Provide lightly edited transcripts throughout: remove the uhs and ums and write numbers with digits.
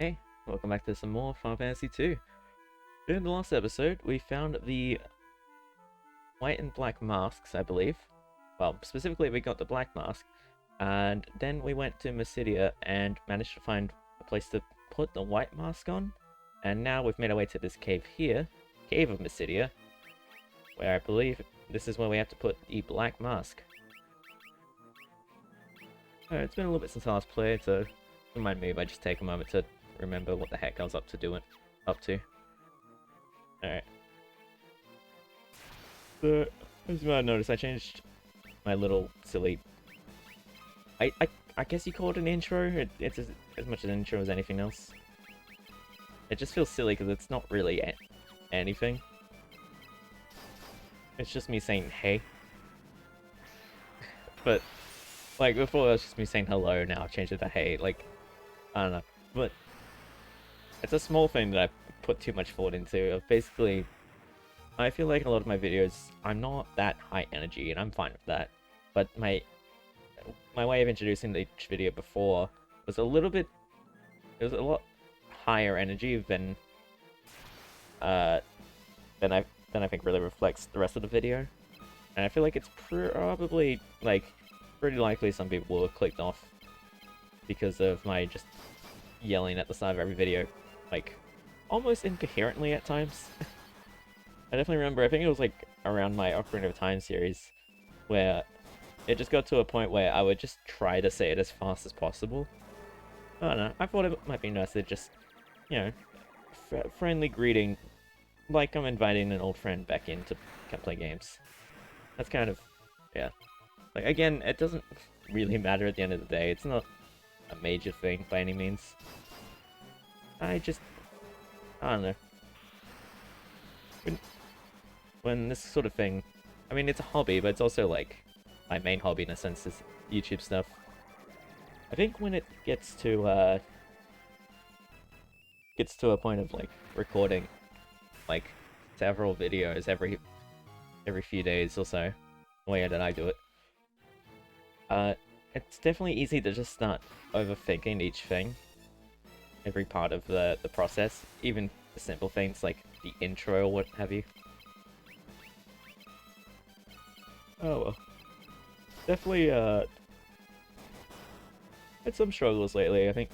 Hey, welcome back to some more Final Fantasy 2. In the last episode, we found the white and black masks, I believe. Well, specifically, we got the black mask, and then we went to Mysidia and managed to find a place to put the white mask on. And now we've made our way to this cave here, Cave of Mysidia, where I believe this is where we have to put the black mask. It's been a little bit since I last played, so don't mind me if I just take a moment to remember what the heck I was up to. Alright. So, as you might have noticed, I changed my little silly... I guess you call it an intro? It's as much an intro as anything else. It just feels silly because it's not really anything. It's just me saying hey. But, like, before it was just me saying hello, now I've changed it to hey. Like, I don't know. But it's a small thing that I put too much thought into. Basically, I feel like in a lot of my videos, I'm not that high energy, and I'm fine with that. But my way of introducing each video before was a little bit... It was a lot higher energy than I think really reflects the rest of the video. And I feel like it's probably, like, pretty likely some people will have clicked off because of my just yelling at the start of every video, like, almost incoherently at times. I definitely remember, I think it was like around my Ocarina of Time series, where it just got to a point where I would just try to say it as fast as possible. I don't know, I thought it might be nice to just, you know, friendly greeting, like I'm inviting an old friend back in to come play games. That's kind of, yeah. Like, again, it doesn't really matter at the end of the day, it's not a major thing by any means. I don't know. When this sort of thing, I mean, it's a hobby, but it's also like my main hobby in a sense is YouTube stuff. I think when it gets to a point of like recording like several videos every few days or so, the way that I do it, it's definitely easy to just start overthinking each thing, every part of the process, even the simple things like the intro or what have you. Oh well. Definitely had some struggles lately. I think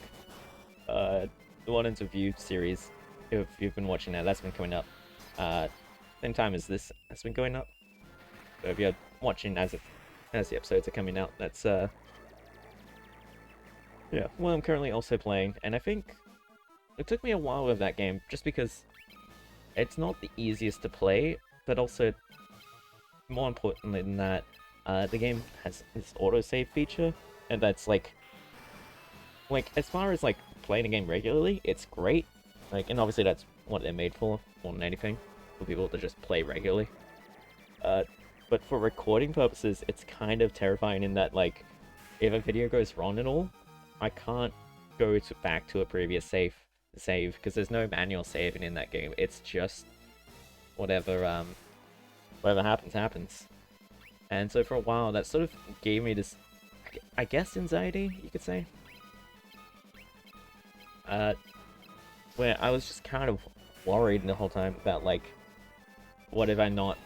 the One Interview series, if you've been watching that, that's been coming up. Same time as this has been going up. So if you're watching as the episodes are coming out, that's yeah. Well, I'm currently also playing, and I think it took me a while with that game just because it's not the easiest to play, but also more importantly than that, the game has this autosave feature, and that's like as far as like playing a game regularly, it's great. Like, and obviously that's what they're made for, more than anything, for people to just play regularly. But for recording purposes, it's kind of terrifying in that, like, if a video goes wrong and all, I can't go back to a previous save because there's no manual saving in that game. It's just whatever happens. And so for a while, that sort of gave me this, I guess, anxiety, you could say. Where I was just kind of worried the whole time about, like, what if I'm not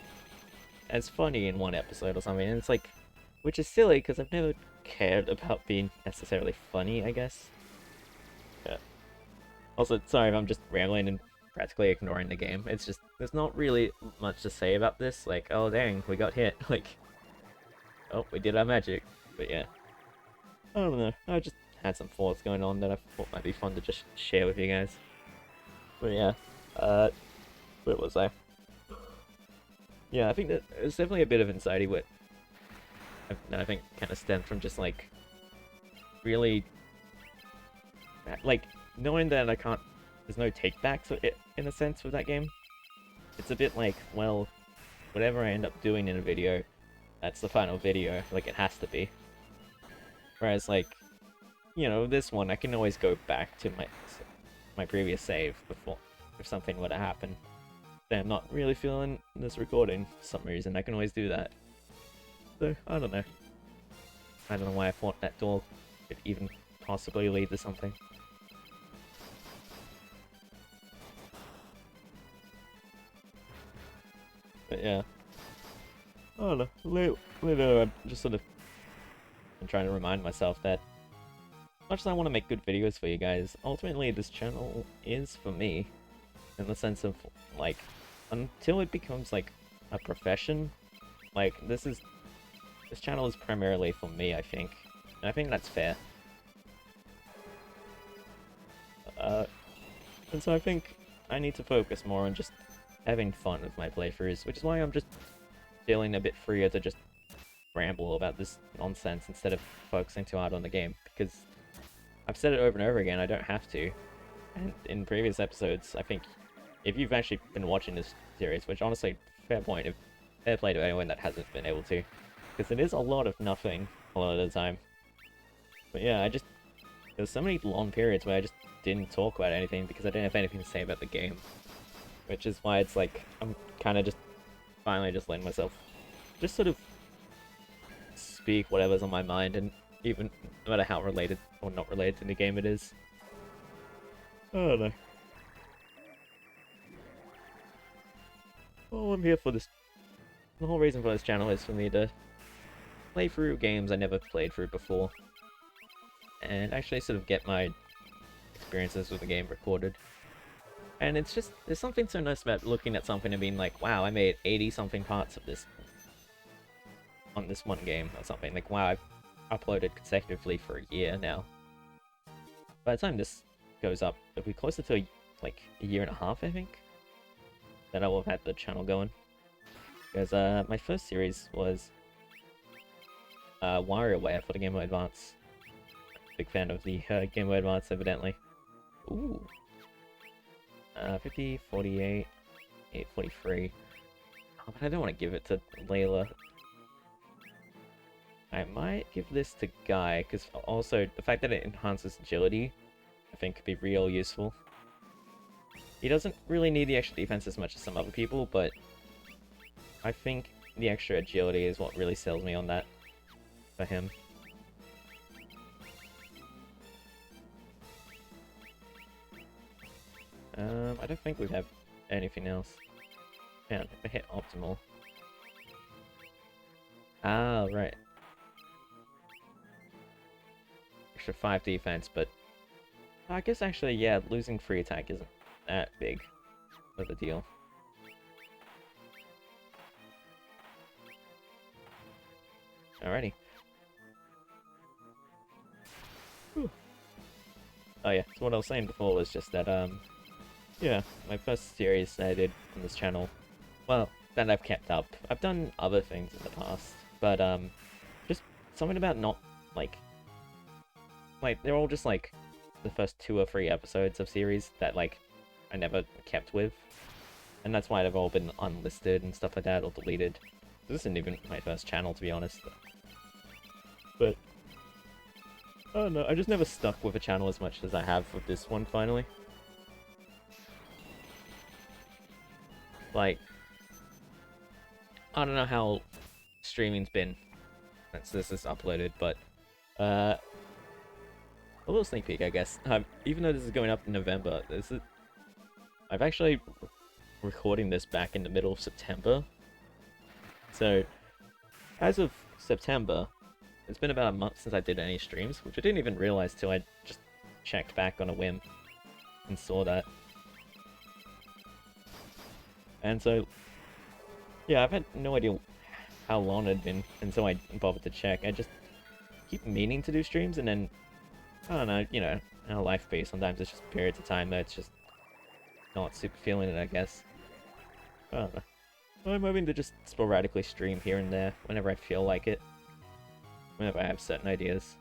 as funny in one episode or something, and it's like, which is silly, because I've never cared about being necessarily funny, I guess. Yeah. Also, sorry if I'm just rambling and practically ignoring the game. It's just, there's not really much to say about this, like, oh dang, we got hit, like, oh, we did our magic, but yeah. I don't know, I just had some thoughts going on that I thought might be fun to just share with you guys. But yeah, where was I? Yeah, I think that it's definitely a bit of anxiety that I think kind of stemmed from just like really like knowing that I can't, there's no takebacks in a sense with that game. It's a bit like, well, whatever I end up doing in a video, that's the final video, like it has to be. Whereas like, you know, this one I can always go back to my previous save before if something were to happen. Then I'm not really feeling this recording for some reason. I can always do that. So, I don't know. I don't know why I thought that door could even possibly lead to something. But yeah. I don't know. Later, I'm just sort of trying to remind myself that much as I want to make good videos for you guys, ultimately this channel is for me. In the sense of, like, until it becomes, like, a profession, like, this channel is primarily for me, I think. And I think that's fair. And so I think I need to focus more on just having fun with my playthroughs, which is why I'm just feeling a bit freer to just ramble about this nonsense instead of focusing too hard on the game, because I've said it over and over again, I don't have to. And in previous episodes, I think if you've actually been watching this series, which honestly, fair point, if fair play to anyone that hasn't been able to, because it is a lot of nothing a lot of the time. But yeah, there's so many long periods where I just didn't talk about anything because I didn't have anything to say about the game. Which is why it's like, I'm kind of just finally just letting myself just sort of speak whatever's on my mind, and even no matter how related or not related to the game it is. I don't know. Well, I'm here for this. The whole reason for this channel is for me to play through games I never played through before, and actually sort of get my experiences with the game recorded. And it's just, there's something so nice about looking at something and being like, wow, I made 80-something parts of this on this one game or something. Like, wow, I've uploaded consecutively for a year now. By the time this goes up, it'll be closer to like a year and a half, I think, that I will have had the channel going. Because my first series was WarioWare for the Game Boy Advance. Big fan of the Game Boy Advance, evidently. Ooh. 50, 48, 843. Oh, but I don't want to give it to Layla. I might give this to Guy, because also the fact that it enhances agility, I think could be real useful. He doesn't really need the extra defense as much as some other people, but I think the extra agility is what really sells me on that for him. I don't think we have anything else. Yeah, if I hit optimal. Ah, right. Extra 5 defense, but I guess actually, yeah, losing free attack isn't that big of a deal. Alrighty. Whew. Oh yeah, so what I was saying before was just that, yeah, my first series that I did on this channel, well, that I've kept up. I've done other things in the past, but, just something about not, like, they're all just, like, the first 2 or 3 episodes of series that, like, I never kept with. And that's why they've all been unlisted and stuff like that, or deleted. This isn't even my first channel, to be honest. But, I don't know, I just never stuck with a channel as much as I have with this one, finally. Like, I don't know how streaming's been since this is uploaded, but, a little sneak peek, I guess. Even though this is going up in November, I've actually recording this back in the middle of September. So, as of September, it's been about a month since I did any streams, which I didn't even realize till I just checked back on a whim and saw that. And so, yeah, I've had no idea how long it had been until I bothered to check. I just keep meaning to do streams, and then, I don't know, you know, how life be. Sometimes it's just periods of time that it's just not super feeling it, I guess. I don't know. I'm hoping to just sporadically stream here and there whenever I feel like it. Whenever I have certain ideas.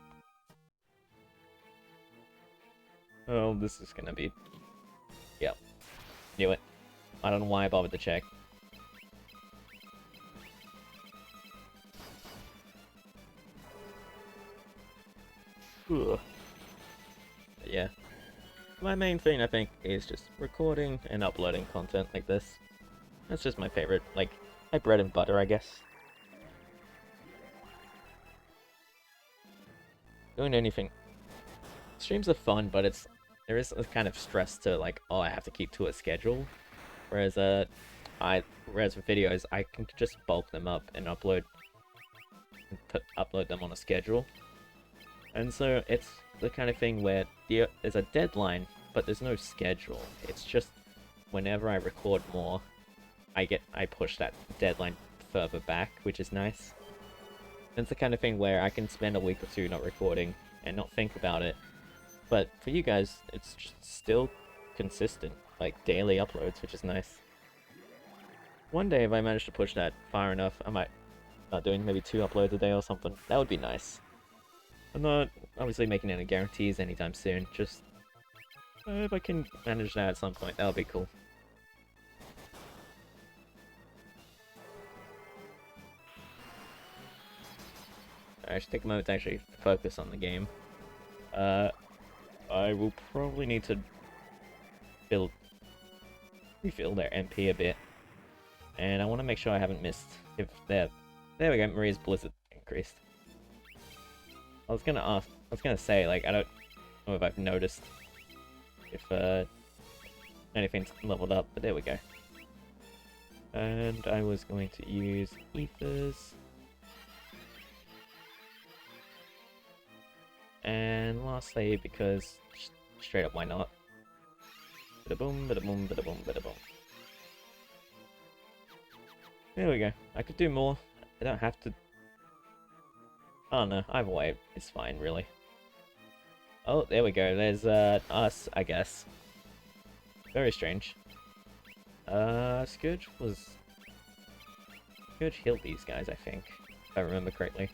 Oh, this is gonna be... Yep. Knew it. I don't know why I bothered to check. Ugh. But yeah. My main thing, I think, is just recording and uploading content like this. That's just my favorite, like, my bread and butter, I guess. Doing anything. Streams are fun, but there is a kind of stress to, like, oh, I have to keep to a schedule. Whereas, whereas with videos, I can just bulk them up and upload them on a schedule. And so it's the kind of thing where there's a deadline, but there's no schedule. It's just whenever I record more, I push that deadline further back, which is nice. It's the kind of thing where I can spend a week or two not recording and not think about it. But for you guys, it's just still consistent, like daily uploads, which is nice. One day, if I manage to push that far enough, I might start doing maybe 2 uploads a day or something. That would be nice. I'm not obviously making any guarantees anytime soon, just if I can manage that at some point, that would be cool. I should take a moment to actually focus on the game. I will probably need to refill their MP a bit. And I want to make sure I haven't missed if there we go, Maria's Blizzard increased. I was gonna say, like, I don't know if I've noticed if anything's leveled up, but there we go. And I was going to use Ethers. And lastly, because straight up, why not? Bada boom, bada boom, bada boom, bada boom. There we go. I could do more. I don't have to. Oh no, either way, it's fine, really. Oh, there we go. There's us, I guess. Very strange. Scourge healed these guys, I think, if I remember correctly.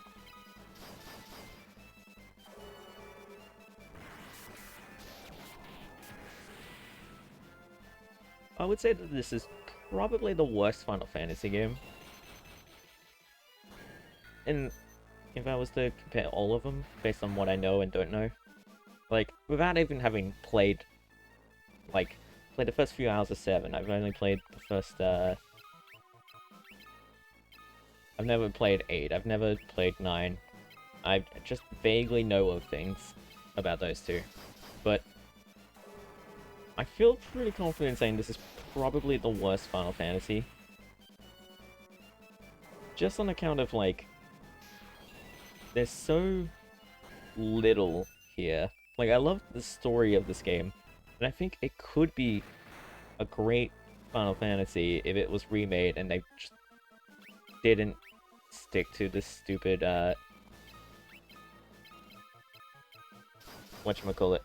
I would say that this is probably the worst Final Fantasy game. And if I was to compare all of them, based on what I know and don't know, like, without even having played the first few hours of 7, I've only played the first, I've never played 8, I've never played 9. I just vaguely know of things about those two. But I feel pretty confident saying this is probably the worst Final Fantasy. Just on account of, like, there's so little here. Like, I love the story of this game, and I think it could be a great Final Fantasy if it was remade and they just didn't stick to this stupid, whatchamacallit,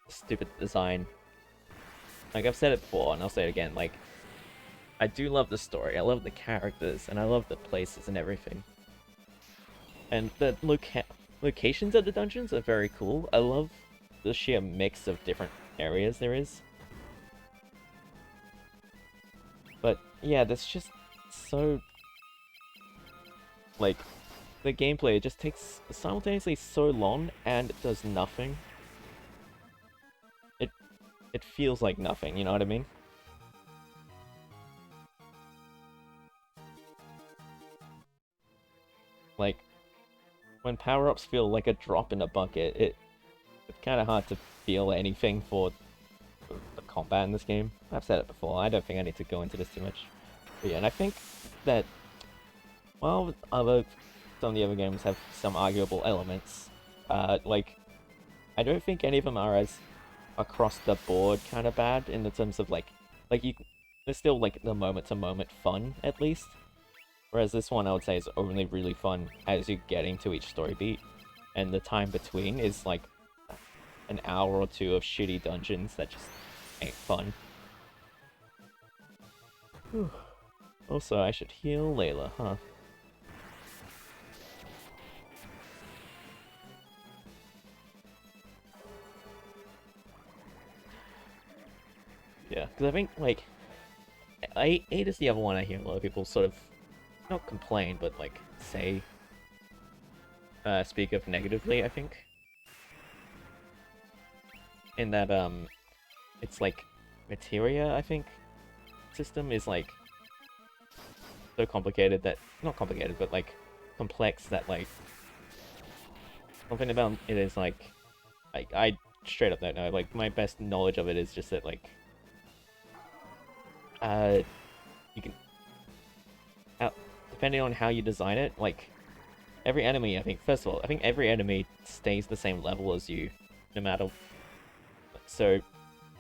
stupid design. Like, I've said it before, and I'll say it again, like, I do love the story, I love the characters, and I love the places and everything. And the locations of the dungeons are very cool. I love the sheer mix of different areas there is. But, yeah, that's just so... Like, the gameplay just takes simultaneously so long, and it does nothing. It feels like nothing, you know what I mean? Like, when power-ups feel like a drop in a bucket, it's kind of hard to feel anything for the combat in this game. I've said it before, I don't think I need to go into this too much. But yeah, and I think that while some of the other games have some arguable elements, like, I don't think any of them are as across the board kind of bad in the terms of there's still like the moment-to-moment fun at least. Whereas this one I would say is only really fun as you're getting to each story beat, and the time between is like an hour or two of shitty dungeons that just ain't fun. Whew. Also, I should heal Layla, huh? Yeah, because I think, like, 8 is the other one I hear a lot of people sort of, not complain, but, like, say, speak of negatively, I think. In that, it's, like, Materia, I think, system is, like, so complicated that, not complicated, but, like, complex that, like, something about it is, like, I straight up don't know, like, my best knowledge of it is just that, like, depending on how you design it, like, every enemy, I think, first of all, I think every enemy stays the same level as you, no matter... So,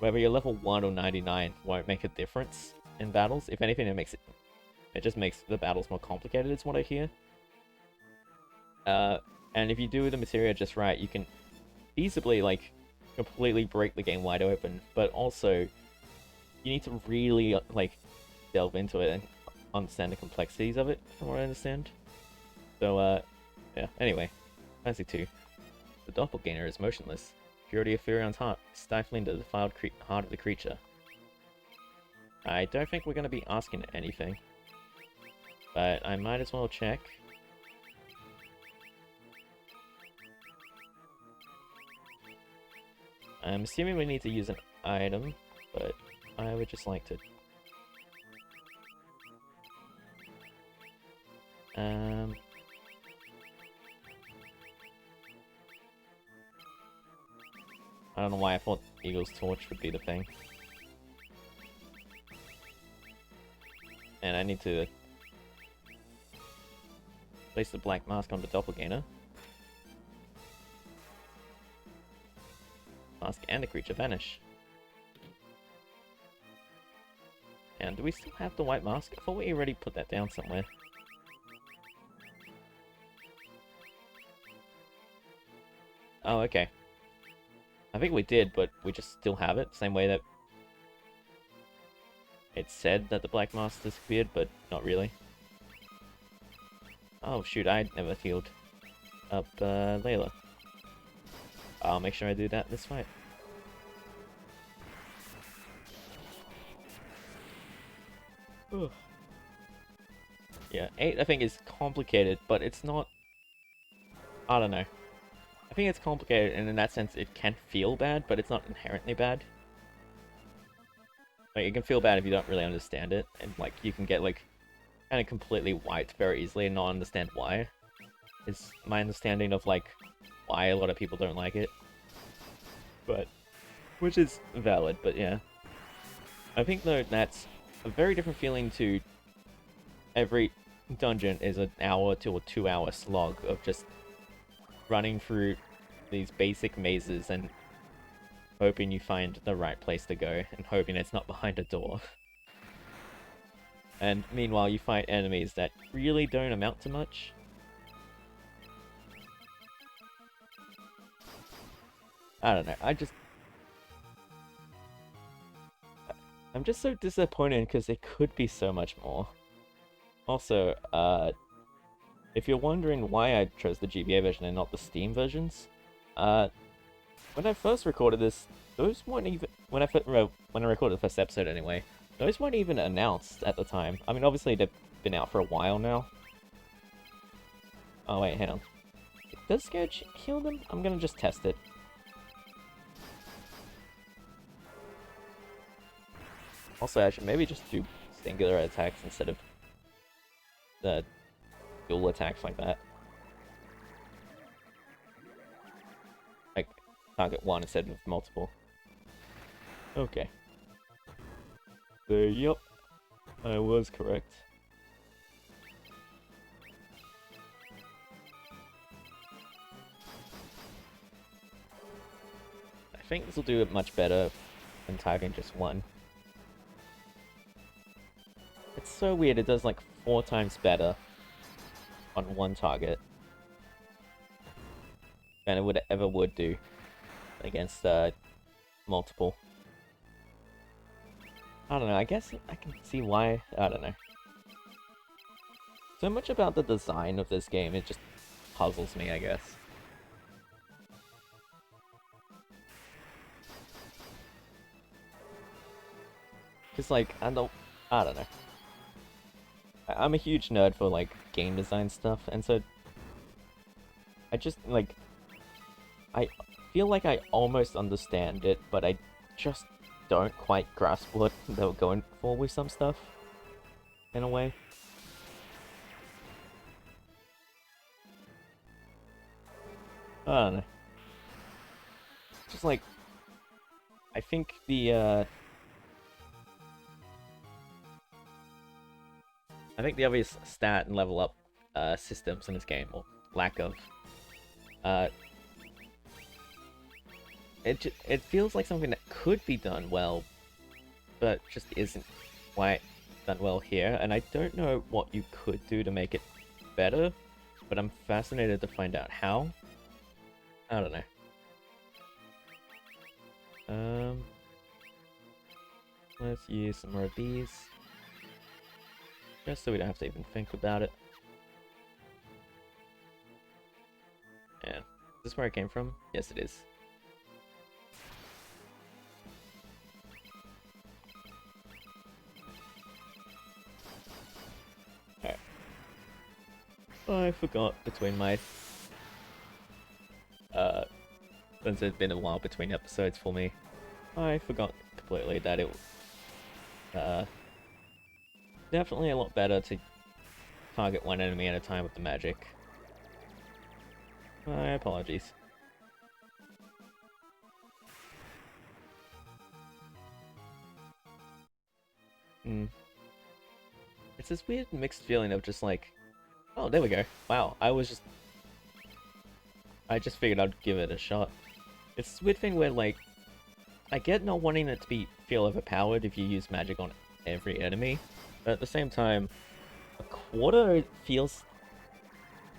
whether you're level 1 or 99 won't make a difference in battles. If anything, it just makes the battles more complicated, is what I hear. And if you do the Mysidia just right, you can feasibly, like, completely break the game wide open, but also, you need to really, like, delve into it and understand the complexities of it, from what I understand. So, yeah, anyway, Fantasy 2. The doppelganger is motionless. Purity of Furion's heart, stifling the defiled heart of the creature. I don't think we're going to be asking anything, but I might as well check. I'm assuming we need to use an item, but I would just like to... I don't know why I thought Eagle's Torch would be the thing. And I need to place the black mask on the doppelganger. Mask and the creature vanish. And do we still have the white mask? I thought we already put that down somewhere. Oh, okay. I think we did, but we just still have it. Same way that it said that the black mask disappeared, but not really. Oh shoot, I never healed up Layla. I'll make sure I do that this fight. Ugh. Yeah, 8 I think is complicated, but it's not... I don't know. I think it's complicated, and in that sense it can feel bad, but it's not inherently bad. Like, it can feel bad if you don't really understand it, and like, you can get like, kind of completely wiped very easily and not understand why. It's my understanding of like, why a lot of people don't like it. But, which is valid, but yeah. I think though that's a very different feeling to every dungeon is an hour to a 2-hour slog of just running through these basic mazes and hoping you find the right place to go and hoping it's not behind a door. And meanwhile you fight enemies that really don't amount to much. I don't know, I'm just so disappointed because it could be so much more. Also, if you're wondering why I chose the GBA version and not the Steam versions, when I first recorded this, those weren't even... When I recorded the first episode anyway, those weren't even announced at the time. I mean, obviously they've been out for a while now. Oh wait, hang on. Does Scourge heal them? I'm gonna just test it. Also, I should maybe just do singular attacks instead of the dual attacks like that. Like, target one instead of multiple. Okay. So, yep. I was correct. I think this will do it much better than targeting just one. It's so weird, it does like 4 times better on one target than it ever would do against multiple. I don't know, I guess I can see why, I don't know. So much about the design of this game, it just puzzles me, I guess. Cause like, I don't know. I'm a huge nerd for like game design stuff, and so I just like, I feel like I almost understand it, but I just don't quite grasp what they were going for with some stuff, in a way. I don't know. Just like, I think the I think the obvious stat and level up systems in this game, or lack of, uh, it feels like something that could be done well, but just isn't quite done well here. And I don't know what you could do to make it better, but I'm fascinated to find out how. I don't know. Let's use some more of these. Just so we don't have to even think about it. Yeah. Is this where I came from? Yes, it is. Alright. I forgot between my... since it's been a while between episodes for me, I forgot completely that it definitely a lot better to target one enemy at a time with the magic. My apologies. It's this weird mixed feeling of just like, oh, there we go. Wow, I just figured I'd give it a shot. It's this weird thing where, like, I get not wanting it to feel overpowered if you use magic on every enemy, but at the same time, a quarter feels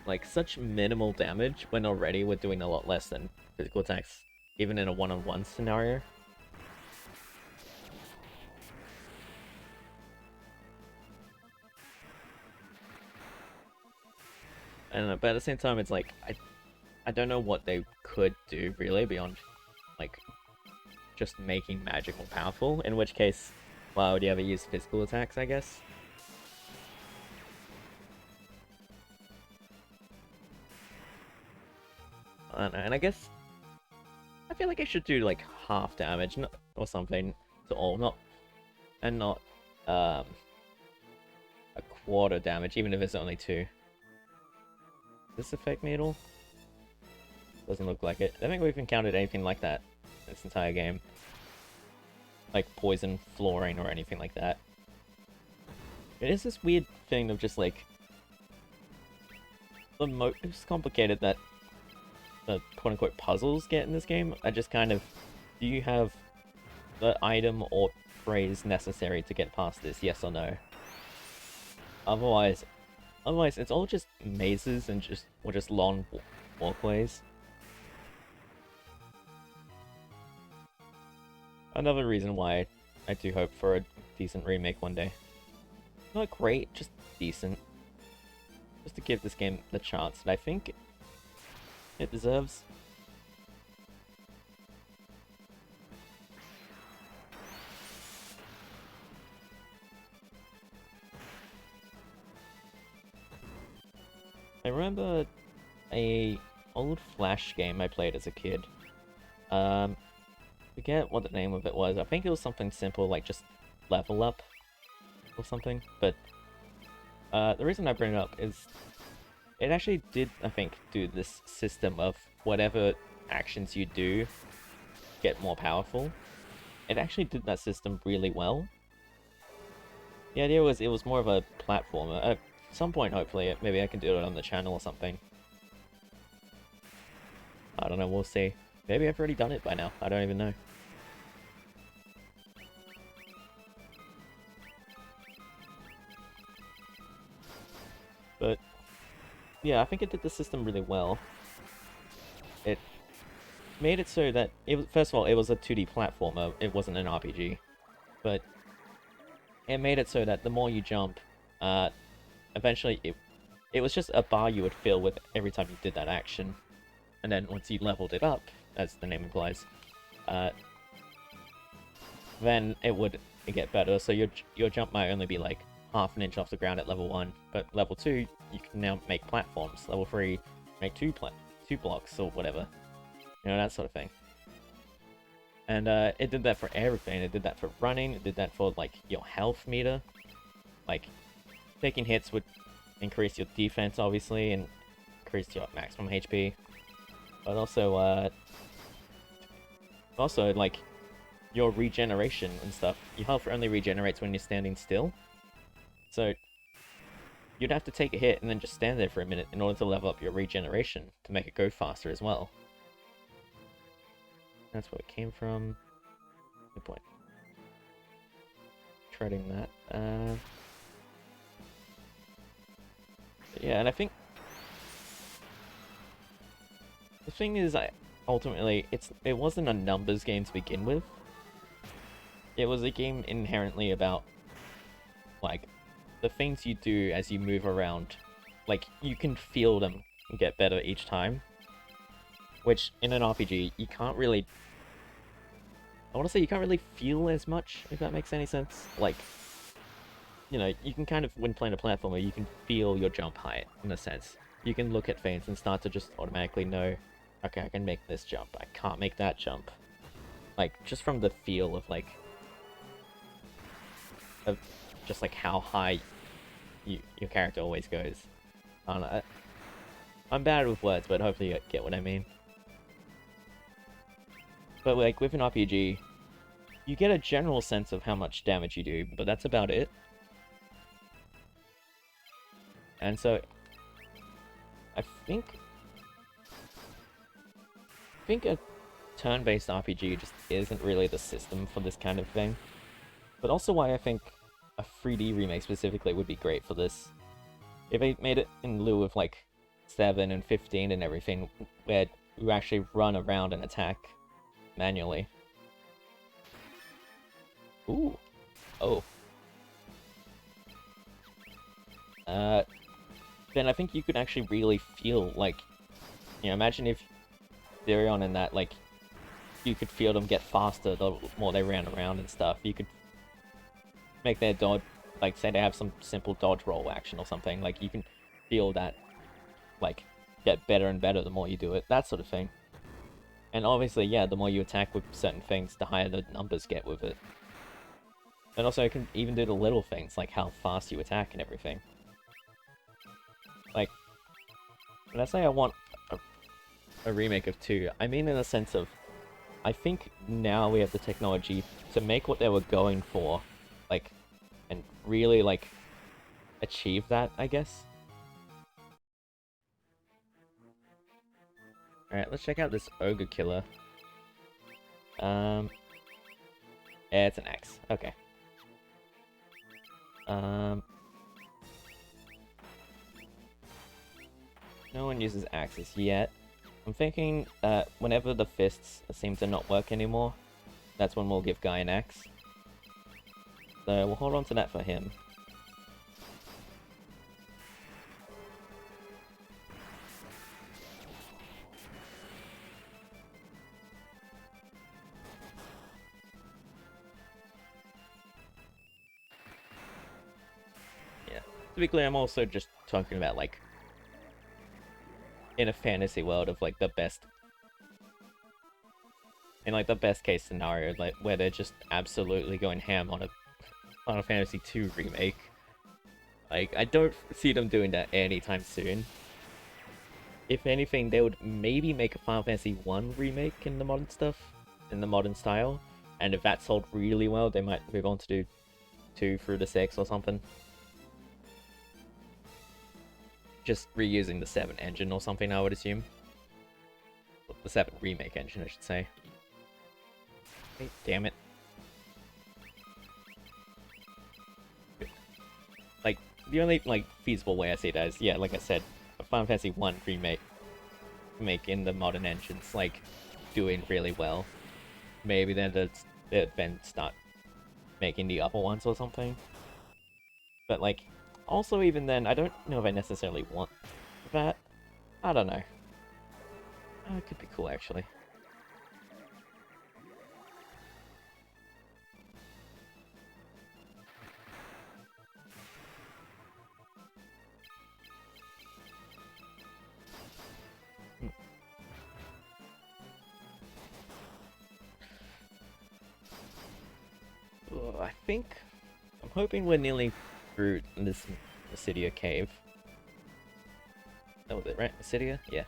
like such minimal damage when already we're doing a lot less than physical attacks, even in a one-on-one scenario. I don't know, but at the same time, it's like, I don't know what they could do, really, beyond, like, just making magic more powerful, in which case, why would you ever use physical attacks, I guess? I don't know, and I guess, I feel like I should do, like, half damage, or something, to all, not, a quarter damage, even if it's only 2. Does this affect me at all? Doesn't look like it. I don't think we've encountered anything like that this entire game. Like poison, flooring, or anything like that. It is this weird thing of just like... the most complicated that the quote-unquote puzzles get in this game are just kind of... do you have the item or phrase necessary to get past this, yes or no? Otherwise it's all just mazes and just long walkways. Another reason why I do hope for a decent remake one day. Not great, just decent. Just to give this game the chance that I think it deserves. I remember a old Flash game I played as a kid. Forget what the name of it was. I think it was something simple like just level up or something. But the reason I bring it up is it actually did, I think, do this system of whatever actions you do get more powerful. It actually did that system really well. The idea was it was more of a platformer. At some point, hopefully, maybe I can do it on the channel or something. I don't know, we'll see. Maybe I've already done it by now. I don't even know. But, yeah, I think it did the system really well. It made it so that, first of all, it was a 2D platformer. It wasn't an RPG. But it made it so that the more you jump, eventually it was just a bar you would fill with every time you did that action. And then once you leveled it up, as the name implies, then it would get better. So your jump might only be like half an inch off the ground at level 1, but level 2 you can now make platforms. Level 3 make two blocks or whatever, you know, that sort of thing. And it did that for everything. It did that for running. It did that for like your health meter. Like taking hits would increase your defense, obviously, and increase your maximum HP. But also like your regeneration and stuff. Your health only regenerates when you're standing still. So you'd have to take a hit and then just stand there for a minute in order to level up your regeneration to make it go faster as well. That's where it came from. Good point. Treading that. Yeah, and I think the thing is, ultimately it wasn't a numbers game to begin with. It was a game inherently about like the things you do as you move around. Like you can feel them get better each time, which in an RPG you can't really. I want to say you can't really feel as much, if that makes any sense. Like, you know, you can kind of, when playing a platformer, you can feel your jump height, in a sense. You can look at things and start to just automatically know, okay, I can make this jump, I can't make that jump. Like, just from the feel of, like, of just, like, how high your character always goes. I don't know. I'm bad with words, but hopefully you get what I mean. But, like, with an RPG, you get a general sense of how much damage you do, but that's about it. And so, I think a turn-based RPG just isn't really the system for this kind of thing. But also why I think a 3D remake specifically would be great for this. If they made it in lieu of, like, 7 and 15 and everything, where you actually run around and attack manually. Ooh. Oh. Then I think you could actually really feel, like, you know, imagine if Therion and that, like, you could feel them get faster the more they ran around and stuff. You could make their dodge, like, say they have some simple dodge roll action or something, like, you can feel that, like, get better and better the more you do it, that sort of thing. And obviously, yeah, the more you attack with certain things, the higher the numbers get with it. And also, it can even do the little things, like how fast you attack and everything. Like, when I say I want a remake of 2, I mean in the sense of, I think now we have the technology to make what they were going for, like, and really, like, achieve that, I guess. Alright, let's check out this Ogre Killer. Yeah, it's an axe. Okay. No one uses axes yet. I'm thinking whenever the fists seem to not work anymore, that's when we'll give Guy an axe. So we'll hold on to that for him. Yeah. To be clear, I'm also just talking about, like, in a fantasy world of, like, the best... in, like, the best case scenario, like, where they're just absolutely going ham on a Final Fantasy II remake. Like, I don't see them doing that anytime soon. If anything, they would maybe make a Final Fantasy I remake in the modern stuff, in the modern style. And if that sold really well, they might move on to do 2 through to 6 or something. Just reusing the 7 engine or something, I would assume. The 7 remake engine, I should say. Hey, damn it. Like, the only, like, feasible way I see that is, yeah, like I said, a Final Fantasy I remake in the modern engines, like, doing really well. Maybe then then start making the other ones or something. But, like, also even then, I don't know if I necessarily want that. I don't know. It could be cool, actually. I think... I'm hoping we're nearly through this Mysidia cave. That was it, right? Mysidia? Yeah.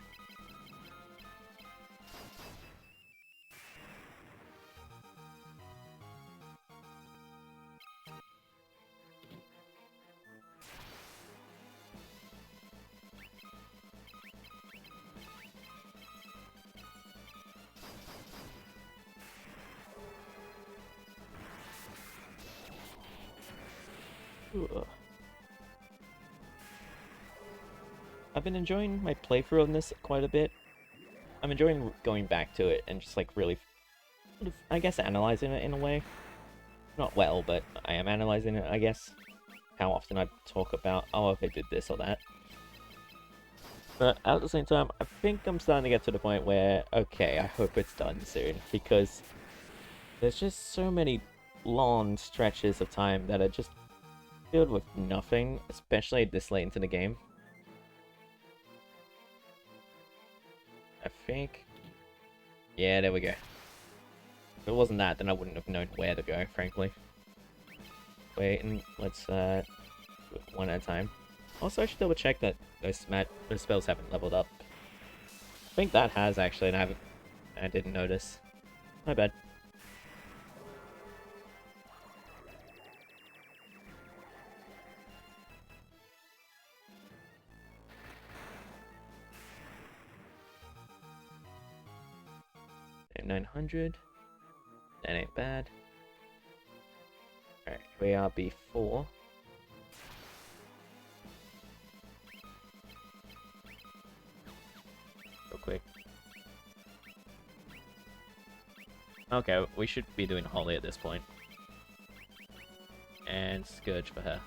Ugh. I've been enjoying my playthrough on this quite a bit. I'm enjoying going back to it and just like really, sort of, I guess, analyzing it in a way. Not well, but I am analyzing it, I guess. How often I talk about, oh, if I did this or that. But at the same time, I think I'm starting to get to the point where, okay, I hope it's done soon, because there's just so many long stretches of time that are just filled with nothing, especially this late into the game. I think... Yeah, there we go. If it wasn't that, then I wouldn't have known where to go, frankly. Wait, and let's do it one at a time. Also, I should double check that those spells haven't leveled up. I think that has actually, and I didn't notice. My bad. And 900. That ain't bad. Alright, we are B4. Real quick. Okay, we should be doing Holly at this point. And Scourge for her.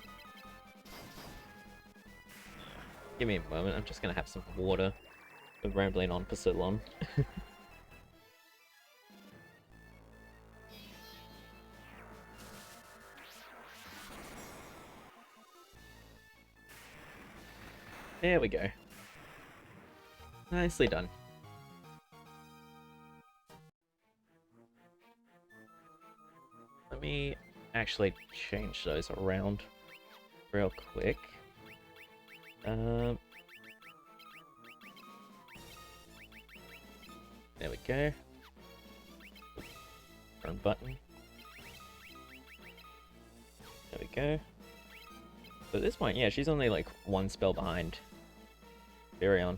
Give me a moment, I'm just gonna have some water. Been rambling on for so long. There we go. Nicely done. Let me actually change those around real quick. There we go. Run button. There we go. So at this point, yeah, she's only like one spell behind Virion.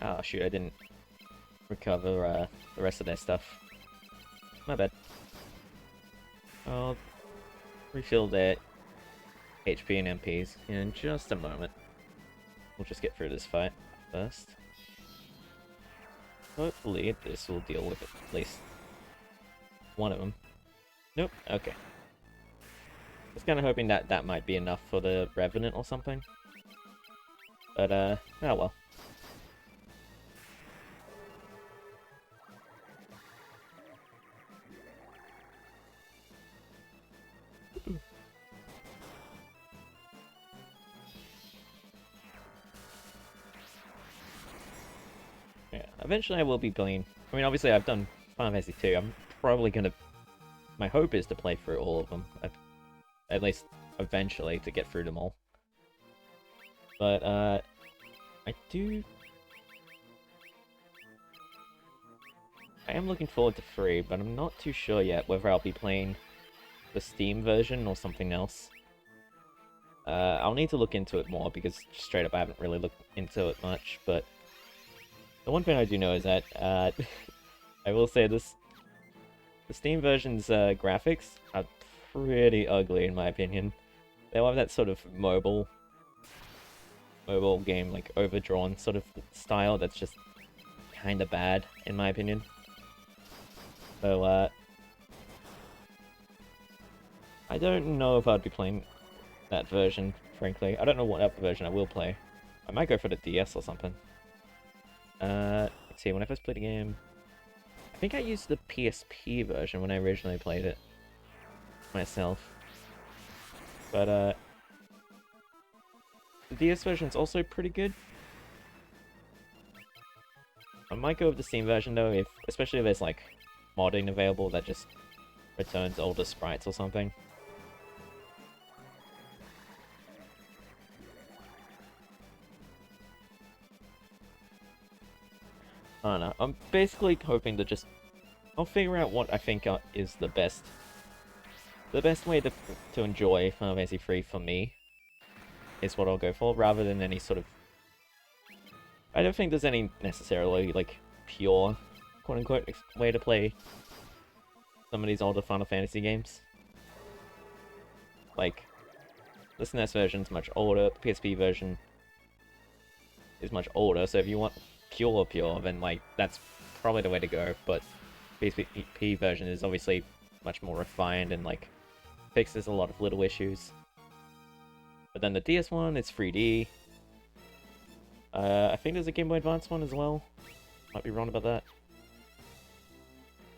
Oh shoot, I didn't recover the rest of their stuff. My bad. I'll refill their HP and MPs in just a moment. We'll just get through this fight first. Hopefully this will deal with at least one of them. Nope, okay. I was kind of hoping that that might be enough for the Revenant or something. But, oh well. Yeah, eventually I will be playing. I mean, obviously I've done Final Fantasy 2. I'm probably gonna... My hope is to play through all of them. At least eventually to get through them all. But, I am looking forward to 3, but I'm not too sure yet whether I'll be playing the Steam version or something else. I'll need to look into it more because straight up I haven't really looked into it much, but the one thing I do know is that, I will say this, the Steam version's graphics are pretty ugly in my opinion. They have that sort of mobile game, like overdrawn sort of style that's just kinda bad in my opinion. So, I don't know if I'd be playing that version, frankly. I don't know what other version I will play. I might go for the DS or something. Let's see, when I first played the game... I think I used the PSP version when I originally played it myself. But, the DS version's also pretty good. I might go with the Steam version though, especially if there's like modding available that just returns older sprites or something. I don't know. I'm basically hoping to just... I'll figure out what I think is the best way to enjoy Final Fantasy 3 for me is what I'll go for, rather than any sort of... I don't think there's any necessarily, like, pure, quote-unquote, way to play some of these older Final Fantasy games. Like, the SNES version's much older, the PSP version is much older, so if you want pure, then, like, that's probably the way to go, but PSP version is obviously much more refined and, like, fixes a lot of little issues. But then the DS one is 3D. I think there's a Game Boy Advance one as well. Might be wrong about that.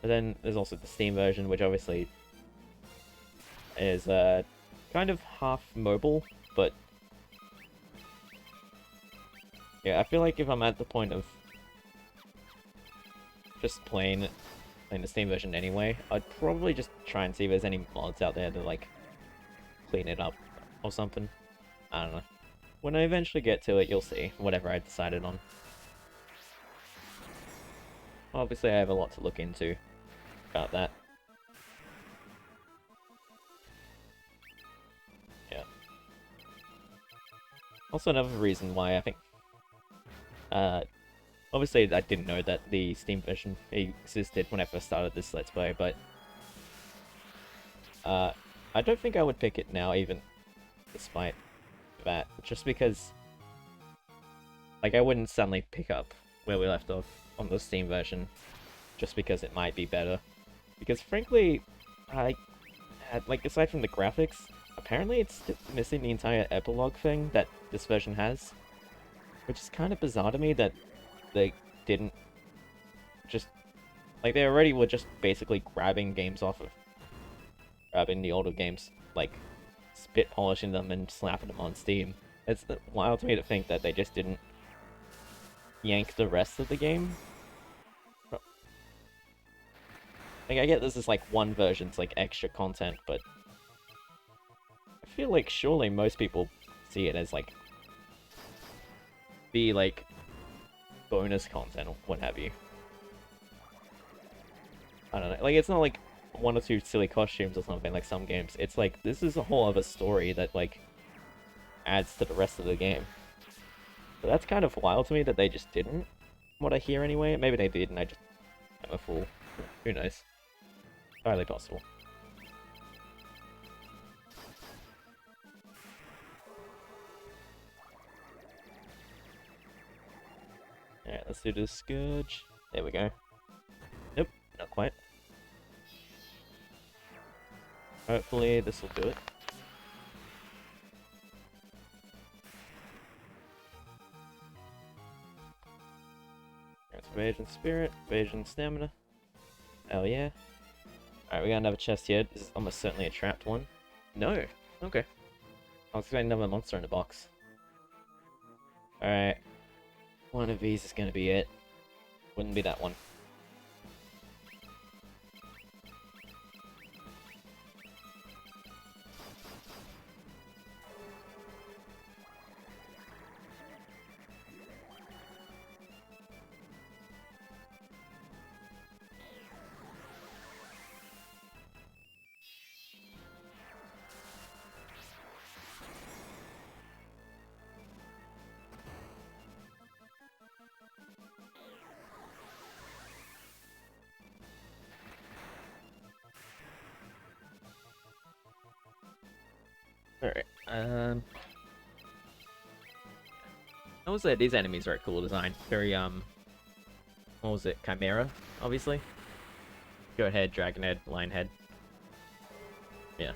But then there's also the Steam version, which obviously is kind of half mobile, but yeah, I feel like if I'm at the point of just playing the Steam version anyway, I'd probably just try and see if there's any mods out there to like clean it up or something. I don't know. When I eventually get to it, you'll see whatever I decided on. Obviously, I have a lot to look into about that. Yeah. Also, another reason why I think... obviously, I didn't know that the Steam version existed when I first started this Let's Play, but... I don't think I would pick it now, even despite that. Just because... Like, I wouldn't suddenly pick up where we left off on the Steam version, just because it might be better. Because frankly, like, aside from the graphics, apparently it's missing the entire epilogue thing that this version has. Which is kind of bizarre to me that they didn't just... Like, they already were just basically grabbing games off of... Grabbing the older games, like, spit polishing them and slapping them on Steam. It's wild to me to think that they just didn't yank the rest of the game. Like, I get this is like one version's like extra content, but I feel like surely most people see it as like the like bonus content or what have you. I don't know. Like, it's not like one or two silly costumes or something like some games. It's like this is a whole other story that like adds to the rest of the game. So that's kind of wild to me that they just didn't. What I hear anyway. Maybe they did and I just am a fool. Who knows? Entirely possible. Alright, let's do the Scourge. There we go. Nope, not quite. Hopefully this will do it. That's Evasion Spirit, Evasion Stamina. Hell yeah. Alright, we got another chest here. This is almost certainly a trapped one. No! Okay. I was expecting another monster in the box. Alright. One of these is gonna be it. Wouldn't be that one. Alright, I would say these enemies are a cool design. Very, what was it? Chimera, obviously. Goat head, dragon head, lion head. Yeah.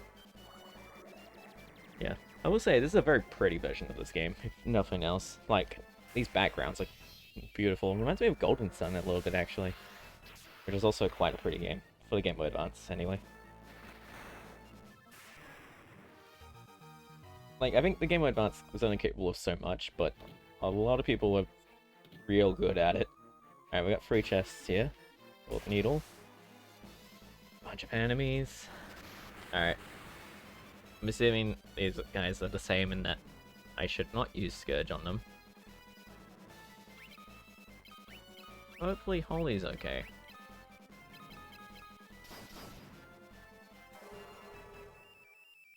Yeah. I will say, this is a very pretty version of this game, if nothing else. Like, these backgrounds look beautiful. Reminds me of Golden Sun a little bit, actually. Which is also quite a pretty game. For the Game Boy Advance, anyway. Like, I think the Game Boy Advance was only capable of so much, but a lot of people were real good at it. Alright, we got 3 chests here. Wolf Needle. Bunch of enemies. Alright. I'm assuming these guys are the same in that I should not use Scourge on them. Hopefully Holy's okay.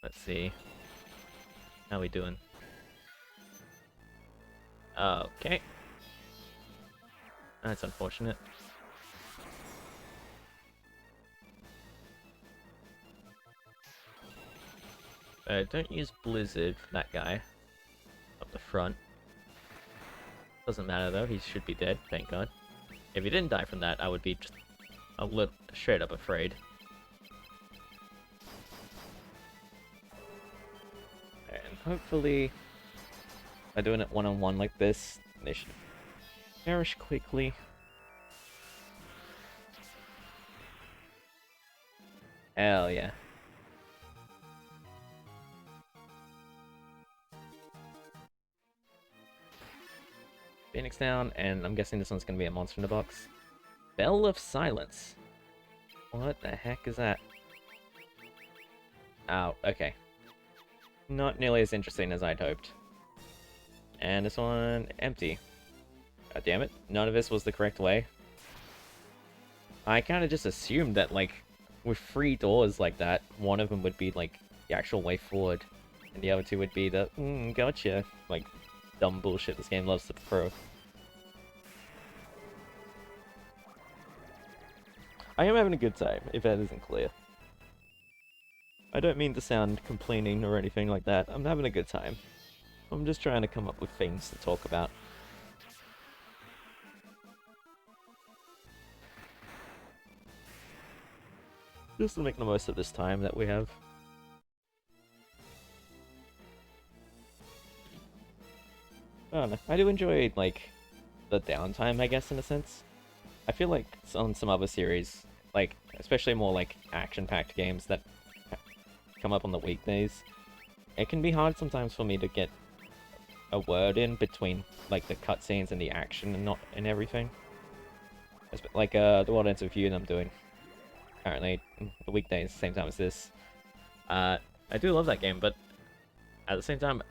Let's see. How we doing? Okay. That's unfortunate. Don't use Blizzard, that guy, up the front. Doesn't matter though, he should be dead, thank god. If he didn't die from that, I would be just a little straight up afraid. And hopefully, by doing it one-on-one like this, they should perish quickly. Hell yeah. Phoenix down, and I'm guessing this one's gonna be a monster in the box. Bell of Silence. What the heck is that? Oh, okay. Not nearly as interesting as I'd hoped. And this one, empty. God damn it, none of this was the correct way. I kind of just assumed that, like, with 3 doors like that, one of them would be, like, the actual way forward, and the other 2 would be the, gotcha, like, dumb bullshit this game loves to throw. I am having a good time, if that isn't clear. I don't mean to sound complaining or anything like that, I'm having a good time. I'm just trying to come up with things to talk about. Just to make the most of this time that we have. I don't know, I do enjoy, like, the downtime, I guess, in a sense. I feel like on some other series, like, especially more, like, action-packed games that come up on the weekdays, it can be hard sometimes for me to get a word in between, like, the cutscenes and the action and everything. Like, the World Ends With You that I'm doing currently, the weekdays, same time as this. I do love that game, but at the same time,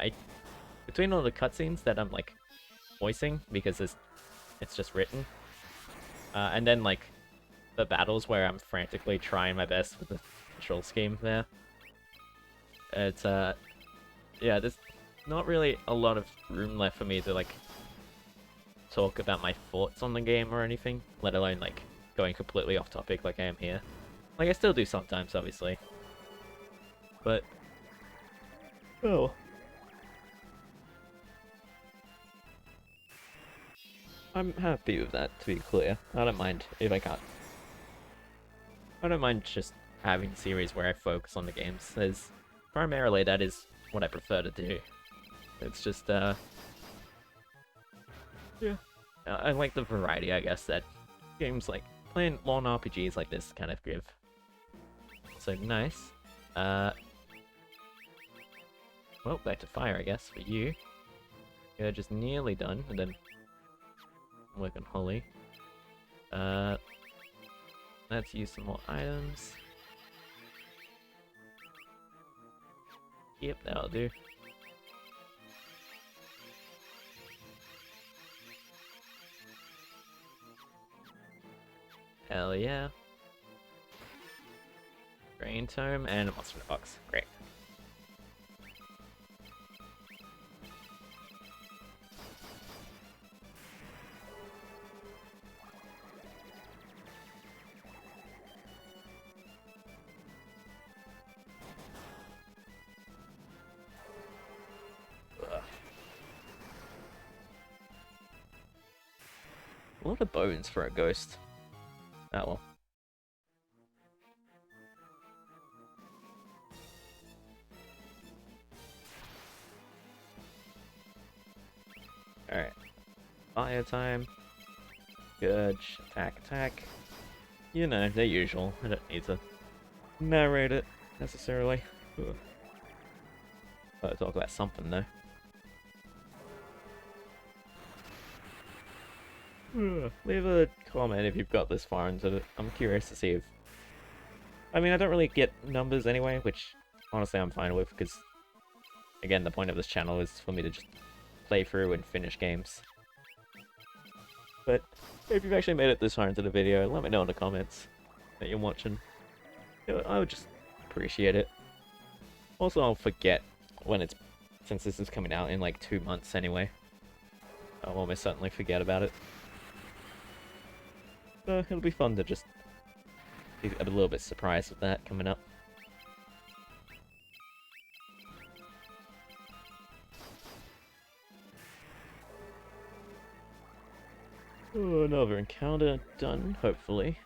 between all the cutscenes that I'm, like, voicing, because it's just written, and then, like, the battles where I'm frantically trying my best with the control scheme there, it's, yeah, there's not really a lot of room left for me to, like, talk about my thoughts on the game or anything, let alone, like, going completely off topic like I am here. Like, I still do sometimes, obviously. But, oh. I'm happy with that, to be clear. I don't mind if I can't. I don't mind just having series where I focus on the games, as primarily that is what I prefer to do. It's just, yeah. I like the variety, I guess, that games like playing long RPGs like this kind of give. So nice. Well, back to fire, I guess, for you. You're just nearly done, and then work on Holly. Let's use some more items. Yep, that'll do. Hell yeah. Drain Tome and a monster in the box. Great. A lot of bones for a ghost. Oh well. Alright. Fire time. Gurge. Attack, attack. You know, the usual. I don't need to narrate it, necessarily. Gotta talk about something, though. Leave a comment if you've got this far into it. I'm curious to see if... I mean, I don't really get numbers anyway, which honestly I'm fine with, because again, the point of this channel is for me to just play through and finish games. But if you've actually made it this far into the video, let me know in the comments that you're watching. I would just appreciate it. Also, I'll forget when it's... since this is coming out in like 2 months anyway. I'll almost certainly forget about it. So it'll be fun to just be a little bit surprised with that coming up. Another encounter done, hopefully.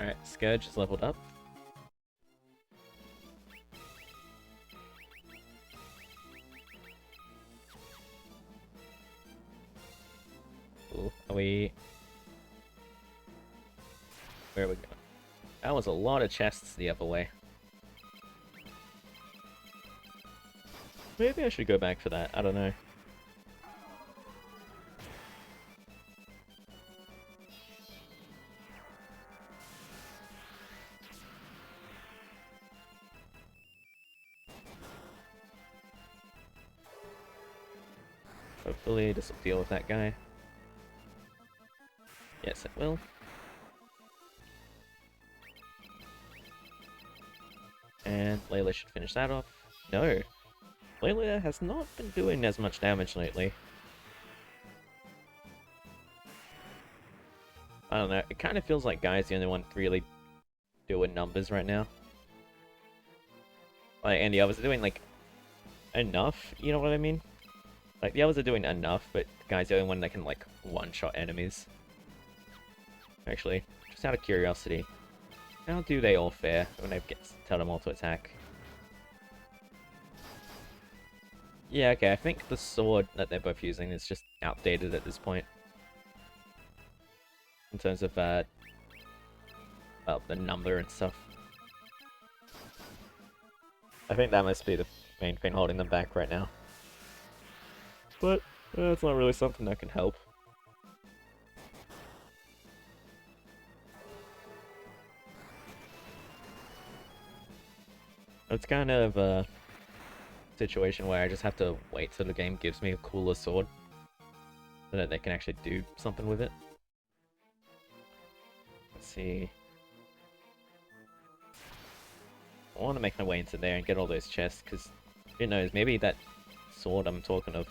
Alright, Scourge is leveled up. Ooh, are we... Where are we going? That was a lot of chests the other way. Maybe I should go back for that, I don't know. Hopefully this will deal with that guy. Yes, it will. And Layla should finish that off. No. Layla has not been doing as much damage lately. I don't know, it kind of feels like Guy's the only one really doing numbers right now. Like, and the others are doing, like, enough, you know what I mean? Like, the others are doing enough, but Guy's the only one that can, like, one-shot enemies. Actually, just out of curiosity, how do they all fare when I tell them all to attack? Yeah, okay, I think the sword that they're both using is just outdated at this point. In terms of, well, the number and stuff. I think that must be the main thing holding them back right now. But, it's not really something that can help. It's kind of a situation where I just have to wait till the game gives me a cooler sword. So that they can actually do something with it. Let's see. I want to make my way into there and get all those chests, because who knows, maybe that sword I'm talking of,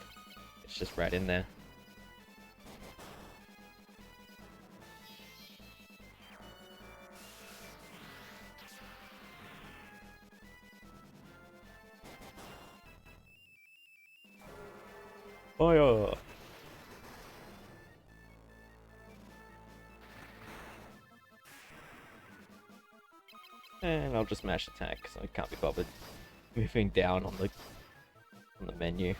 it's just right in there. Fire! And I'll just mash attack, because I can't be bothered moving down on the menu.